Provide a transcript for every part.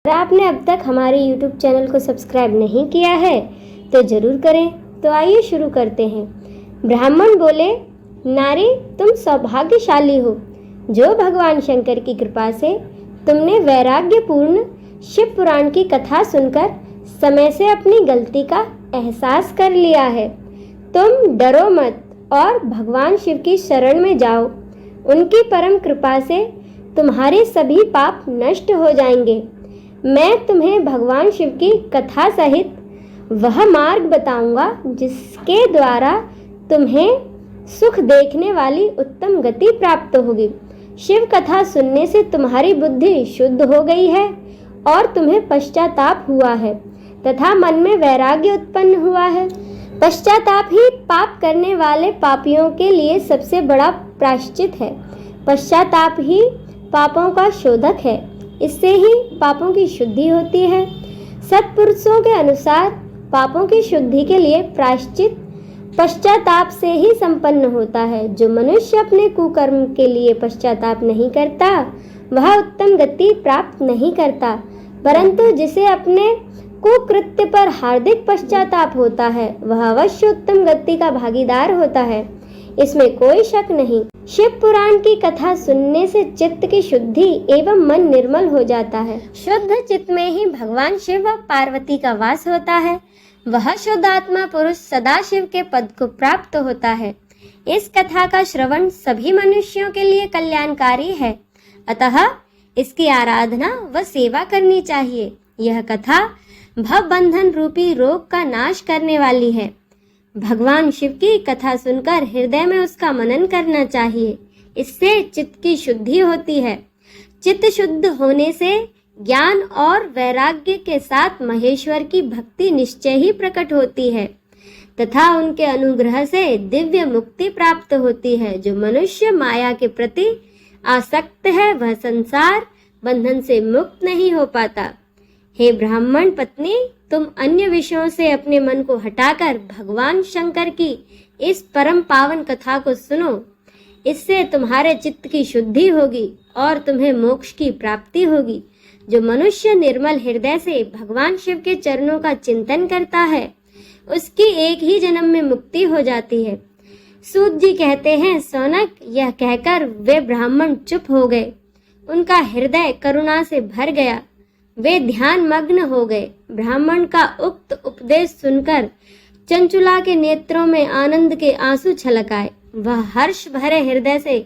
अगर आपने अब तक हमारे YouTube चैनल को सब्सक्राइब नहीं किया है तो जरूर करें। तो आइए शुरू करते हैं। ब्राह्मण बोले, नारी तुम सौभाग्यशाली हो जो भगवान शंकर की कृपा से तुमने वैराग्यपूर्ण शिव पुराण की कथा सुनकर समय से अपनी गलती का एहसास कर लिया है। तुम डरो मत और भगवान शिव की शरण में जाओ। उनकी परम कृपा से तुम्हारे सभी पाप नष्ट हो जाएंगे। मैं तुम्हें भगवान शिव की कथा सहित वह मार्ग बताऊंगा जिसके द्वारा तुम्हें सुख देखने वाली उत्तम गति प्राप्त होगी। शिव कथा सुनने से तुम्हारी बुद्धि शुद्ध हो गई है और तुम्हें पश्चाताप हुआ है तथा मन में वैराग्य उत्पन्न हुआ है। पश्चाताप ही पाप करने वाले पापियों के लिए सबसे बड़ा प्रायश्चित है। पश्चाताप ही पापों का शोधक है। इससे ही पापों की शुद्धि होती है। सत्पुरुषों के अनुसार पापों की शुद्धि के लिए प्रायश्चित पश्चाताप से ही संपन्न होता है। जो मनुष्य अपने कुकर्म के लिए पश्चाताप नहीं करता वह उत्तम गति प्राप्त नहीं करता, परंतु जिसे अपने कुकृत्य पर हार्दिक पश्चाताप होता है वह अवश्य उत्तम गति का भागीदार होता है, इसमें कोई शक नहीं। शिव पुराण की कथा सुनने से चित्त की शुद्धि एवं मन निर्मल हो जाता है। शुद्ध चित्त में ही भगवान शिव व पार्वती का वास होता है। वह शुद्ध आत्मा पुरुष सदा शिव के पद को प्राप्त होता है। इस कथा का श्रवण सभी मनुष्यों के लिए कल्याणकारी है, अतः इसकी आराधना व सेवा करनी चाहिए। यह कथा भव बंधन रूपी रोग का नाश करने वाली है। भगवान शिव की कथा सुनकर हृदय में उसका मनन करना चाहिए। इससे चित्त की शुद्धि होती है। चित्त शुद्ध होने से ज्ञान और वैराग्य के साथ महेश्वर की भक्ति निश्चय ही प्रकट होती है तथा उनके अनुग्रह से दिव्य मुक्ति प्राप्त होती है। जो मनुष्य माया के प्रति आसक्त है वह संसार बंधन से मुक्त नहीं हो पाता। हे ब्राह्मण पत्नी, तुम अन्य विषयों से अपने मन को हटाकर भगवान शंकर की इस परम पावन कथा को सुनो। इससे तुम्हारे चित्त की शुद्धि होगी और तुम्हें मोक्ष की प्राप्ति होगी। जो मनुष्य निर्मल हृदय से भगवान शिव के चरणों का चिंतन करता है उसकी एक ही जन्म में मुक्ति हो जाती है। सूत जी कहते हैं, सौनक, यह कहकर वे ब्राह्मण चुप हो गए। उनका हृदय करुणा से भर गया। वे ध्यान मग्न हो गए। ब्राह्मण का उक्त उपदेश सुनकर चंचुला के नेत्रों में आनंद के आंसू छलक आए। वह हर्ष भरे हृदय से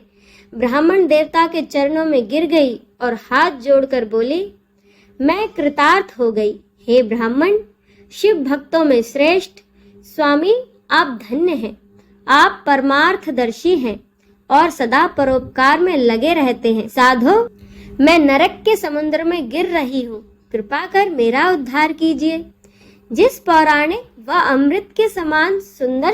ब्राह्मण देवता के चरणों में गिर गई और हाथ जोड़कर बोली, मैं कृतार्थ हो गई। हे ब्राह्मण, शिव भक्तों में श्रेष्ठ स्वामी आप धन्य हैं। आप परमार्थदर्शी हैं और सदा परोपकार में लगे रहते हैं। साधो, मैं नरक के समुद्र में गिर रही हूँ, कृपा कर मेरा उद्धार कीजिए। जिस पौराणिक व अमृत के समान सुंदर